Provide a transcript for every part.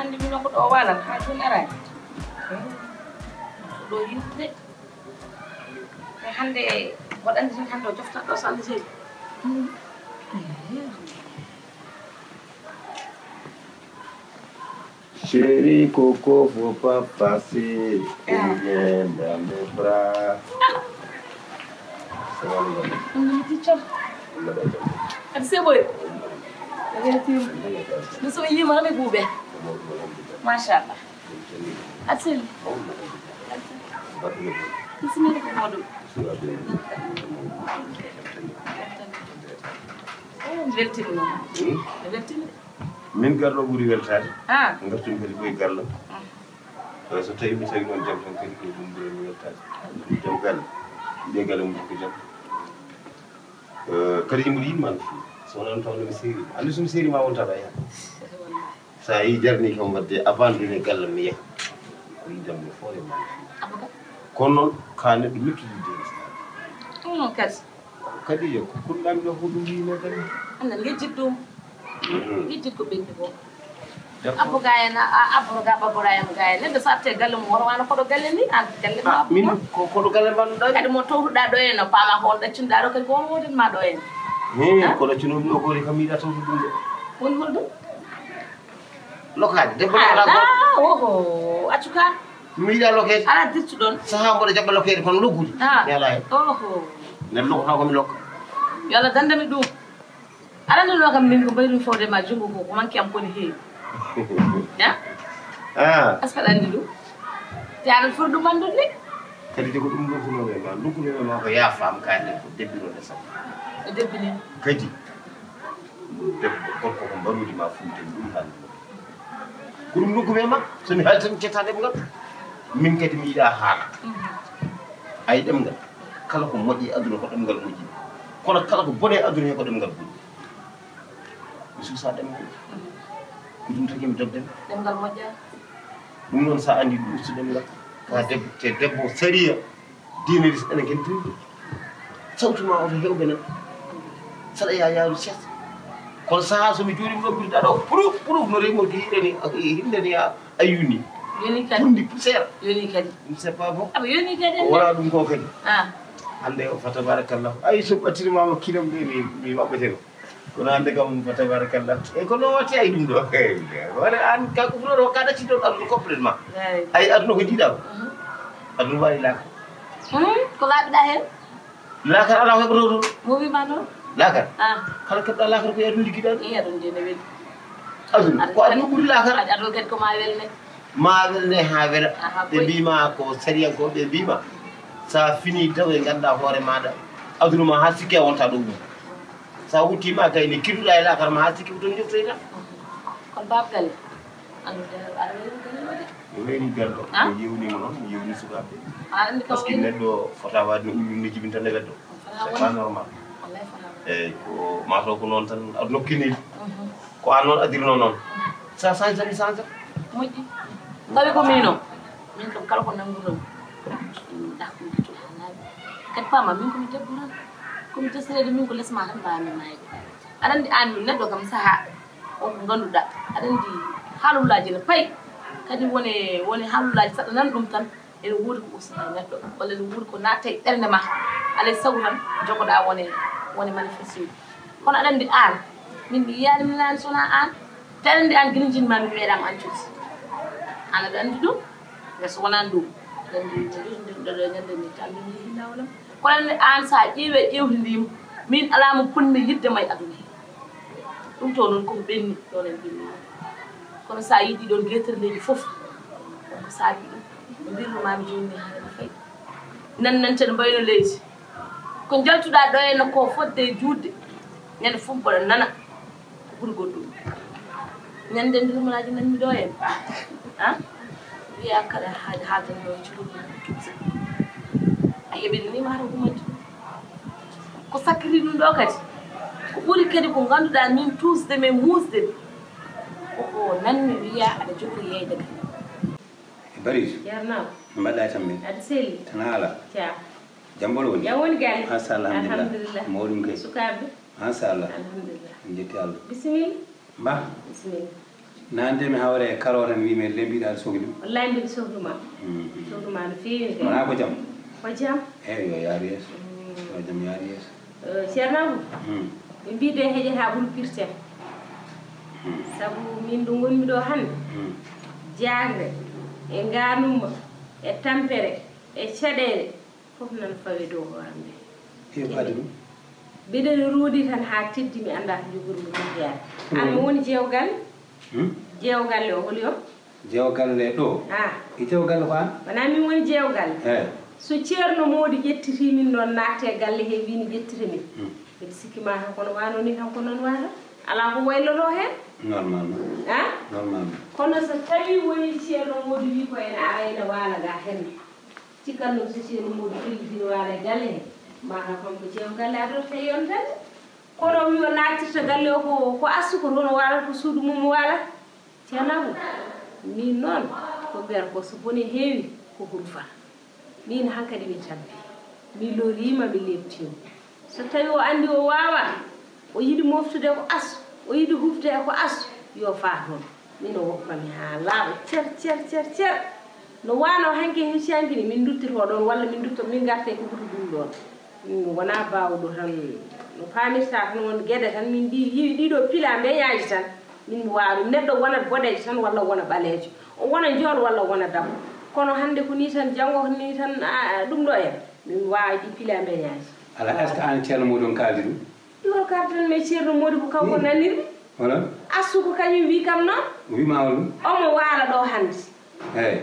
andi mi no ko do walan ha joni ara do yinde te hande wadandi tan hande o jofta do sande sey Chérie Coco, faut pas passer dans mes bras. C'est bon. Nous sommes ici, madame Boubé. Machallah. Atil. Bismillah. Min garlo ɓuri weltade gartumi kadi koye garlo so tawi mi tawi noon jaam tan kadi ko ɗum ɓurani weltade jaam galle mbiye galle mum ko jaam kadi yimɓe yimma no fewi so noon tawnomi séri andi somi séri ma wontaɗo yaha sa yi jarni kam wadde abandonné galle mi yaha o yi jamno foore ma no fewi kono noon ka neɗɗo mettudide kadi yo ko kulɗami ɗo ko ɗum wino kadi anan yejjit ɗum yejjit ko ɓendi ko abbo gayena abboga babborayam gaye neɗɗo so atte galle mum worwana koɗo galle ni an galle ma min koɗo galle mbannuɗa kadi mo towtuɗa ɗo henno paama ko on ɗaccunoɗa ɗo kadi ko on wodenma ɗo hen ko ɗaccunomi ɗo kori kam yiiɗa tawtu ɗum de woni holɗum lokade debbo oho accu ka mi yiiɗa lokede ala dirtu ɗon saha mboɗo jaɓɓa lokede kono loggude mi ala hen oho nen lokkata komi lokka yo Allah dandami ɗum aɗa andi ɗo kam min ko mbayri fawdema junngo ko manque am koni heewi est ce que aɗa andi ɗum te aɗa foti ɗum andude kadi de ko ɗum luggunoɓe ma luggunoɓe ma ko yaafam kande ko debbinode sam e debbini kadi debbo gorko ko mbaruudi ma funte ɗum hande ko ɗum lugguɓe ma somi haali tan cetta ɗemgal min kadi mi yiiɗa haala ayi ɗemgal kala ko moƴƴi aduna ko ɗemgal moƴƴi kono kala ko bone aduna he ko ɗemgal boɗɗi mi suusa ɗemgal ko ɗum tagi mi dogden ɗemgal moƴƴa ɗum noon sa andi ɗum ustu ɗemgal ka debbo te debbo sariya diine ris enen ken tirde sawtuma oto hewɓe nan saɗa yaaru set kono saha somi jooɗimi ɗo ɓirɗa ɗo proof no remol ko hindeni a yuni yoni kadi ɓurdi poussiére yoni kadi ɗum c'est pas bon aɓa yoni kadi wona ɗum ko kadi hande o fa tabarakallah ay so ɓattinimama kilam ɗe mi maɓɓete ko kono hande kam fa tabarakallah e ko noon watti ay ɗum ɗo wona an kanko fuloɗo ka ɗacciɗon aduna complètement ay aduna ko jiiɗa ko aduna wawi laakar ko laaɓiɗa hen laakar ala ko heɓoto toon mo wima noon laakar kala keɓɗa laakar ko aduna ligguiɗa i aduna de ne weeli aduna ko aduna ɓuuri laakar aduna kadi ko ma welne ma welne ha wela ɓe mbima ko sariyankoɓe mbima sa fini taw e ganduɗa hoore maɗa aduna ma ha sikki a wonta ɗo ɗum sa wuttima kayni kidduɗa e lakar ma ha sikki ko toon joftoyta kono bab galle andude aɗa welni galle mi wayni garɗo mi yewnima noon mi yewni sukaɓe par ce que neɗɗo fota wade no ummimni jibinta nde weddo c'est pas normal eyyi ko mataw ko noon tan aɗa nokkini ko an noon adirno noon sa change tani change moƴƴi tawi ko min o min kam kala ko nanngunomi ɗakude cuɗanaɓe kadi pama min komi debbo tan komi desirede min ko lesma tan mbawami mayde aɗa andi an min neɗɗo kam saaha on ko ngannduɗa aɗa andi haalullaji ne payi kadi woni haalullaji saɗa nan ɗum tan ene wuuri ko usata neɗɗo walla ene wuuri ko natta e ɓernde ma alay sago tan jogoɗa wone manifeste uji kono aɗa andi an min mi yiyani minani sona an te aɗa andi an guilijinma min meeɗama ancude an aɗa andi ɗum so wonani ɗum aɗa andi ɗoɗo ñande ni tammi mi yeehi lawalam kono andi an sa ƴeewe ƴewtidima min alamo ponmi yiddema e aduna he ɗum to noon koko ɓenni ɗon en ɓenni kono sa yiiɗi ɗon gueterleji foof ko saabi ɗum mbirnumami joni haade no fayi nannante no mbayno leydi ko jaltuɗa ɗo henno ko fodde e juutde ñande fof mboɗo nana ko ɓuuri goɗɗum ñande ndirmanaji nanmi ɗo hen wiya kala haaji haaldano cuɗum tuusa a yeɓeɗinima hata humanti ko sakkiri ɗum ɗo kadi ko ɓuuri kadi ko ngannduɗa min tuusde min muusde koko nanmi wiya aɗa jogori yeyde kadi Baris yarnama mbaɗɗa tan min aɗa selli tana ala ca jambol woni jam woni galle machallah alhamdulillah mawɗum kay sukaɓe machallah alhamdulillah jetti Allah bisimilla mba bisimilla nande mi hawre carotte mi me lembiɗa sogdi wallahi mbiɗa sohduma sohduma no feewi kay wona ko jam ko jam eyi yo yaari yeeso yo jam yaari yeeso ceernago ɓe mbide heƴata ɓuuri pirten sabu min ɗo gonmi ɗo hannde jagre e nganuma e tampere e caɗele fof nan fawe dow horamde adi ɗum mbiɗen ruudi tan ha teddi mi anda ko jogormi ɗum jeyaade an mo woni jeewgal jeewgalle o holi o jeewgalle ɗo e jeewgalle ko an wona min woni jeewgalle so ceerno Mody ƴettiti min ɗon naate galle he wini ƴettire min mbiɗa sikki ma tan kono wano ni tan ko noon wata ala ko wayloto hen normalement normalement kono so tawi woni ceerno Mody wi ko ene ara ene waala ga henne cikkanno so ceerno Mody fellitino waala e galle he mata kamko jeewgalle adorta yontande kono wi o nattirta galle o ko assu ko toon o waalata ko suudu mum waalata ceernako min noon ko mbiyata ko so boni heewi ko hurfa min hankadi mi tampi mi lorima mi lebtimo so tawi o andi o wawa o yiɗi moftude ko asu o yiɗi hufde ko asu yo faa toon min o woppami ha laaɓa cer no wano hanke heccankini min duttito ɗon walla min dutto min garte ko ɓuuri ɗum ɗon wona bawɗo tan no famirta tan won gueɗe tan min yiwi ɗiɗo pila mbeñaji tan min mi wawa ɗum neɗɗo wona boɗejo tan walla wona ɓalejo o wona jooɗo walla wona dabbo kono hande ko ni tan janggo ko ni tan ɗum ɗo en min wawi ɗi pila mbeñaji ala est ce que an ceerno Mody on kaldi ɗum ɗiɗo kaldi tan mais ceerno Mody ko kanko naniri voilà assu ko kañum wi kam noon wimama ɗum omo waala ɗo hande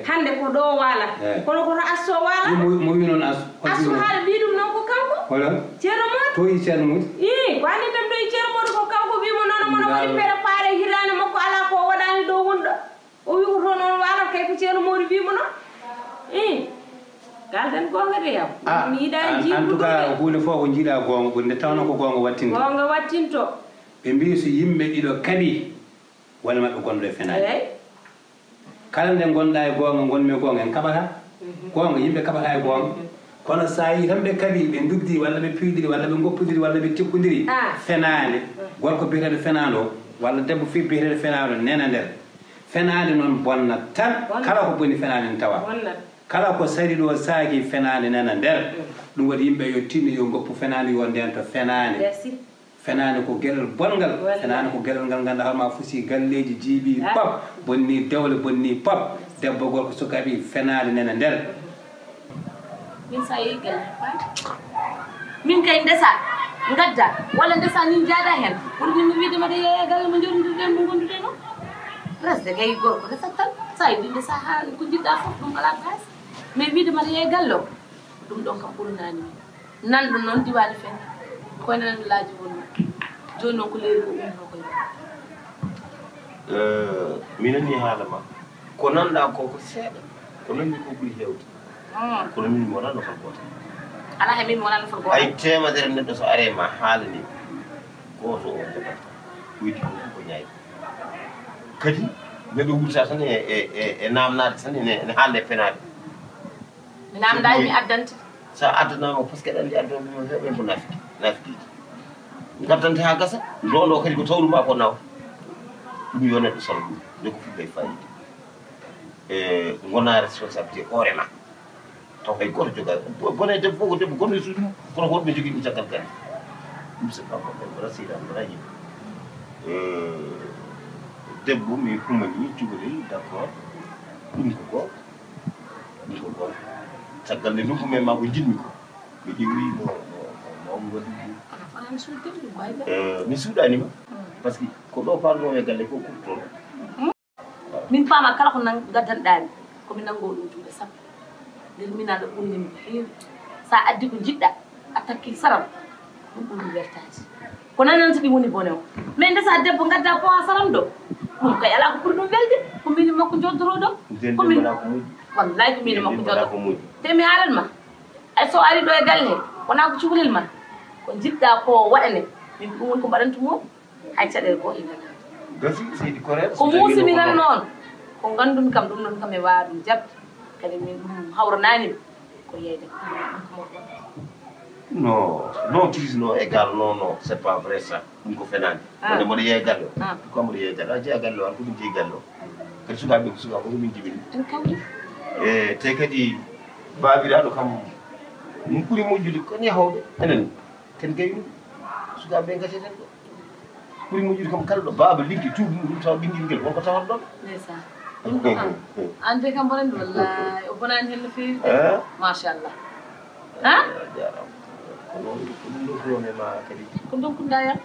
hande ko ɗo waala kono koto assu o waala mo wi noon assu haala mbi ɗum noon ko kanko voilà ceerno Mody to yi ceerno Mody i ko andi tan ɗo e ceerno Mody ko kanko wimo noon mono waɗi feere paare hirande makko ala ko waɗani ɗo wonɗo o wi ko to noon waala kay ko ceerno Mody wimo noon i kalden gonga de yaw mi yiɗa jiiɗude en tout cas hunde fof ko jiiɗa gonga ɓurde nde tawno ko gonga wattinto gonga wattinto ɓe mbi so yimɓe ɗiɗo kaaɓi walla maɓɓe gonɗo e fenade kala nde gonɗa e gonga gonmi e gonga en kaɓata gonga yimɓe kaɓata e gonga kono sa yi tan ɓe kaaɓi ɓe dugdi walla ɓe piiɗiri walla ɓe goppodiri walla ɓe tikkodiri fenade gorko biyeteɗo fenade o walla debbo fi biyeteɗo fenade o nena nder fenade noon bonnat tan kala ko boni fenade ne tawa kala ko sari ɗo saaki fenade nena nder ɗum waɗi yimɓe yo tinno yo goppu fenade yo nden to fenade fenade ko gueɗal bongal fenade ko gueɗal ngal ganduɗa hoorema fusi galleji jiiɓi pop bonni dewle bonni pop debbo gorko sukaɓi fenade nena nder min sa yehi galle min kay ndesa gadda walla ndesa nin jaaɗa hen ɓurɗi mi wiide mbaɗa yeeya galle mo jonduɗen mo gonduɗe noon presque kay gorko ndesa tan sa yiɗi ndesa ha ko jiɗɗa fof ɗum ala bas mais wiide mbaɗa yeeya galle o ɗum ɗon kam ɓurnani min nanɗo noon diwade fen koyne laaji wonno joni noon ko leydi ko umno koye mi nani haala ma ko nanɗa ko ko seeɗa ko nanmi ko ɓuuri hewde kono min mi wona nofal goto ala he min mi wona nofal goto ay temedere neɗɗo so are ma haalani goto o jaɓata ɓuydi ko fof ko ñaayi kadi neɗɗo wurta tan e namnade tan ene haalde penade mi namda mi addante sa addanama par ce que aɗa andi addonɗum heɓen ko nafikiɗi gaddante ha gasa ndondo kadi ko tawɗuma ko nawa ɗum yo neɗɗo salo ɗum nde ko fuɗɗa e fayide e gona responsabilité hoorema taw hay goto joga bone debbo fof ko debbo gonɗo e suudu mum kono ko woɗɓe jogui ɗum caggal gandi ɗum c'est pas probléme wona seydani wona yimɓe debbo mi humani cukalel d' accord ɗum ko goo caggal nde ɗum fumen ma ko jinmi ko mi ƴeewi no waɗi mi suuɗanima par ce que ko ɗo parno e galle fof kurtoɗo min paama kala ko gaddanɗami komi nango ɗum juuɗe sappo nder minaɗo ɓurnimi ko heewi sa addi ko jiɗɗa a takki saram ɗum ɓurmi wertaji ko nananta ɗi woni bone o mais ndesa debbo gadda po ha saram ɗo ɗum kay ala ko ɓuri ɗum welde ko mini makko joddoro ɗo komin wallahi ko mini makko joddo te mi haalanma ay so ari ɗo e galle he wona ko cukalel ma ko jiɗɗa ko waɗane min ɗum woni ko mbaɗantuma hay caɗele ko hingata gasi seydi korel ko muusimi tan noon ko gandumi kam ɗum noon kam e wawa ɗum jabde kadi min ɗum hawrananimi ko yeyde non cuisine égal non c'est pas vrai ça ɗum ko fenani wonde mboɗo yeeya galle o pourquoi mboɗo yeeya galle a jeeya galle o an ko ɗum jeeyi galle o kadi sukaɓe ko suka koko min jibini e te kadi babiraɗo kam ɗum ɓuuri moƴƴude kon yahowɓe enen ken gaynu sukaɓe gaseten ɗo ɓuuri moƴƴude kam kala ɗo baaba liggi tuubi ɗum tawa ɓinguel ngel wonko tawat ɗon ande kam bonande wallahi o bonani hen no fewi machallah ha ko donkuɗa yam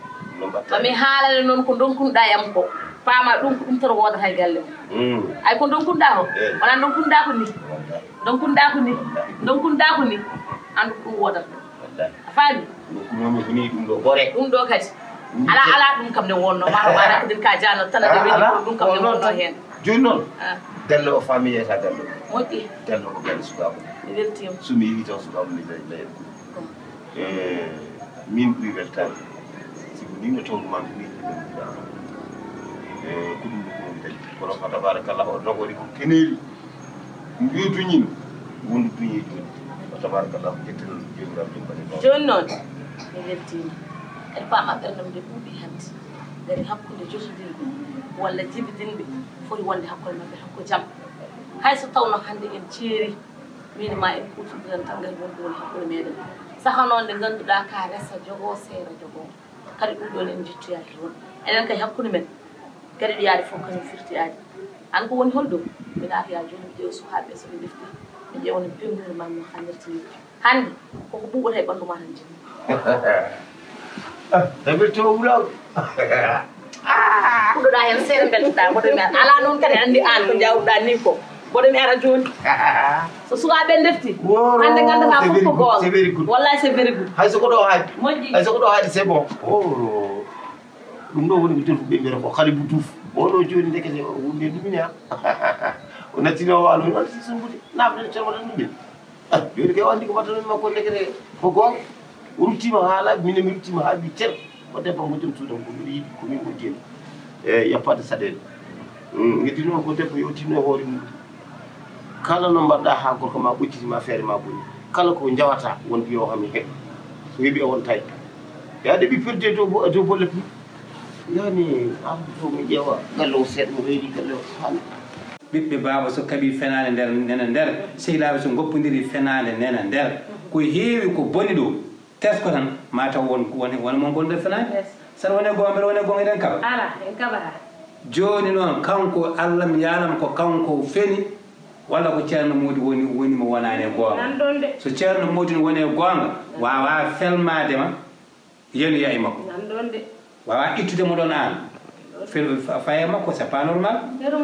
mami haalane noon ko donkuɗa yam ko paama ɗum ko ɗum tan wodata e galle mum ay ko donkuɗa ko wona donkuɗa ko ni donkuɗa ko ni donkuɗa ko ni andu ko ɗum wodata a faami ɗum ɗo gore ɗum ɗo kadi ala ɗum kam ne wonno mata waɗa kodin ka jano tan ade weɗi ko ɗum kam ne wonno hen joni noon galle o famille yeyata galle o moƴƴi galle o ko galle sukaɓo mi weltima somi yeehi taw sukaɓo mi layen min ɓuuri weltade siko ni no tawdumami ni ko ɗum ɗo komi dañi kono fa tabarakallah o nogori ko keneeri mbiyo duñin wondu duñi joni fa tabarakallah ko jettel jomiraɓe jom mbaɗe noon joni noon mi weltima kadi paama ɓerdam nde ɓuuɓi hande gari hakkude jotodinɓe walla jibidinɓe foti wonde hakkude maɓɓe hakko jaam hayso tawno hande en ceeri min ma en kutodiran tan gari wonde woni hakkude meɗen saka noon nde ganduɗa ka resa jogo seera jogo kadi ɗum ɗon en jettoyaki toon enen kay hakkude men kadi ɗo yaade fof kañum firtoyade an ko woni holɗum mi naatoya joni mi ƴeewa sukaɓe soɓe defti mi ƴeewa no pemdure ma no hannirtini hande koko ɓuɓata e ɓanndu ma tan jimmi dabirtoma wulaw puɗɗoɗa hen seeɗa beltoɗa mboɗo mi ara ala noon kadi andi an ko jawruɗa ni ko mboɗo mi ara joni so sukaɓe defti hande gandata fof ko goonga wallahi c'est very good hay soko ɗo haaɗi moƴƴi hay soko ɗo haaɗi c'est bon ɗum ɗo woni ko telfuɓe mbiyata ko halibu duuf oɗo joni ndekete wonde ɗumini ha o nattino walo noon si sumbude nafde cermatan ɗumen joni kay o andi ko wattanomi makko ndekete ko goonga o ruttima haala mine mi ruttima ha wi tel o debbo mo joom suudam ko mbiɗa yiiɗi komin moƴƴeni e yappade saɗede geddi noon ko debbo yo tinno hoore mum kala no mbaɗɗa ha gorko ma ɓoccitima feere ma boni kala ko jawata won mbiyo hami heɓ so heeɓi o won tawi yaade ɓi perde dow bolle pi yani amdu to mi ƴeewa galle o seeɗa mo reedi galle o hande ɓiɓɓe baaba so kaɓi fenade nder nena nder sehilaɓe so goppodiri fenade nena nder ko heewi ko boni ɗo tesko tan ma taw wona mon gonɗo fenade saɗa wone goo mbeɗa wone goo eɗen kaɓa ala en kaɓata joni noon kanko allah mi yaalama ko kanko feni walla ko ceerno moodi woni mo wonani e goonga so ceerno moodi no woni e goonga wawa felmadema yeno yayi makko wawa ittudemo ɗon an faye makko c'est pas normal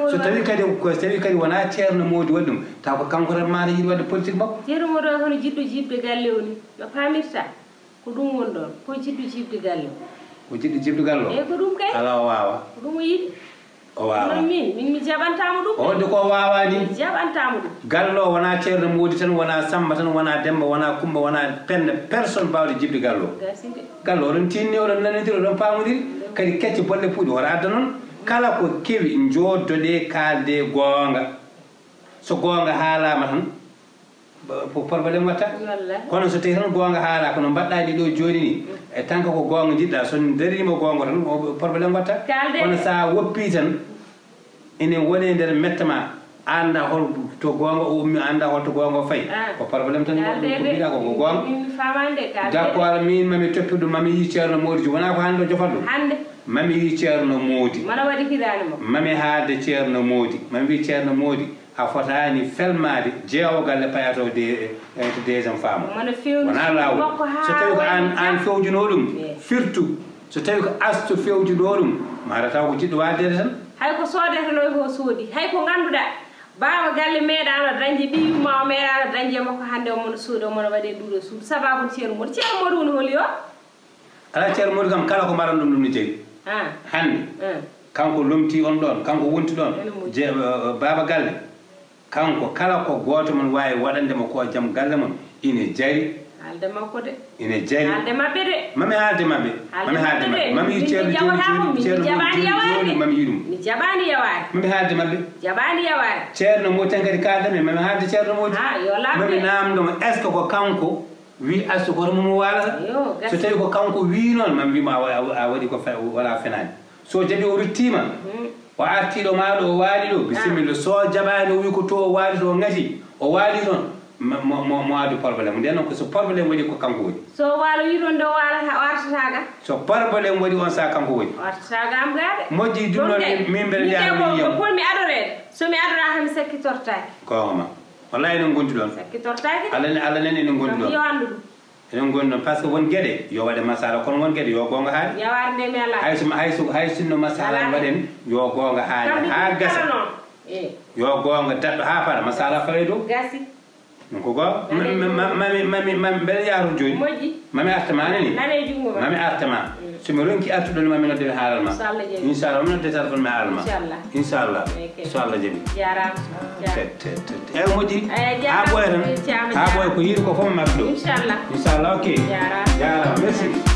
so tawi kadi wona ceerno moodi waɗi ɗum taw ko kanko tan mata yiiɗi wadde politique makko ceerno moodi o hono jiɗɗo jibde galle o ni no pamirta ko ɗum woni ɗon ko jiɗɗo jibde galle o ko jiɗɗo jibde galle o eyi ko ɗum kay ala o wawa ko ɗum o yiɗi o wawa min mi jaɓantamo ɗum o de ko wawani mi jaɓantamo ɗum galle o wona ceerno moodi tan wona samba tan wona demba wona kumba wona penne personne bawde jibde galle o gasinde galle oɗon tinni oɗon nanodiri oɗon pamodiri kadi kecce bolle puuɗi wota adda noon kala ko kewi joddoɗe kalde goonga so goonga haalama tan probléme watta kono so tawi tan goonga haala kono mbaɗɗa ɗi ɗo joni ni e tant que ko goonga jiɗɗa so darima goonga tan probléme watta kono sa woppi tan ene woni nder metta ma anda holto goonga o ummi anda holto goonga o fayi ko probléme tan mbiɗa koko goonga d'accord min mami toppiɗum mami yi ceerno moodi wona ko hande o jofat ɗum mami yi ceerno moodi mami haalde ceerno moodi mami wi ceerno moodi a fotani felmade jeewo galle payato to deuxiéme femme wona lawol so tawi ko an fewjuno ɗum firtu so tawi ko astu fewjuno ɗum mata taw ko jiɗɗo waddede tan hay ko soodetenoy ko soodi hay ko ganduɗa baaba galle meeɗano dañde ɓiyuma o meeɗano dañde makko hande omono suuɗi omono waɗe ɗuɗo suuɗi sababu ceerno moodi woni holi o ala ceerno moodi kam kala ko maran ɗum no jeeyi hande kanko lomti on ɗon kanko wonti ɗon baaba galle kanko kala ko goto mon wawi waɗandemo ko jaam galle mon ine jari haalde makko de ine jari haalde mabɓe de mami haalde mabɓe mami yi ceerno joni mami yi ɗum mi jaɓani yaware mami haalde mabɓe jaɓani yaware ceerno moodi tan kadi kaldami mami haalde ceerno moodi mami namdomo est ce que ko kanko wi asu ko mo wala so tawi ko kanko wi non mam wi ma a wadi ko wala fenani so jabi o ruttima o artiɗo maɗo o waali ɗo bisimilla so jaɓani o wi ko to o waali to ngati o waali noon mo adu probléme nden noon ko so probléme waɗi ko kanko woni so waalo wi ɗon ɗo wartataga so probléme waɗi on sa kanko woni wartataga am gaade moƴƴi ɗum noon min mbeɗa jaami pol mi adorede so mi adora kam mi sakkitortaki koma wallahi enen gondi ɗon sakkitortaki allah nen enen gondi ɗon yo andu ɗum enen gondi ɗon par ce que won gueɗe yo waɗe masala kono won gueɗe yo gonga haali yawar nde mi ala hay sinno masala waɗen yo gonga haali ha gasa yo gonga daɗɗo ha para masala fawe dow gasi ɗum ko goo mami mbeɗa yaaru joni mami artama nani mami artama somi ronki artuɗo ni mami nodde mi haalal ma inchallah mi nodde téléphone mi haalal ma inchallah so Allah jaɓi eyi moƴƴi ha ɓooya tan ha ɓooya ko yiiɗi ko fof mi mabɓi ɗo inchallah ok jarama merci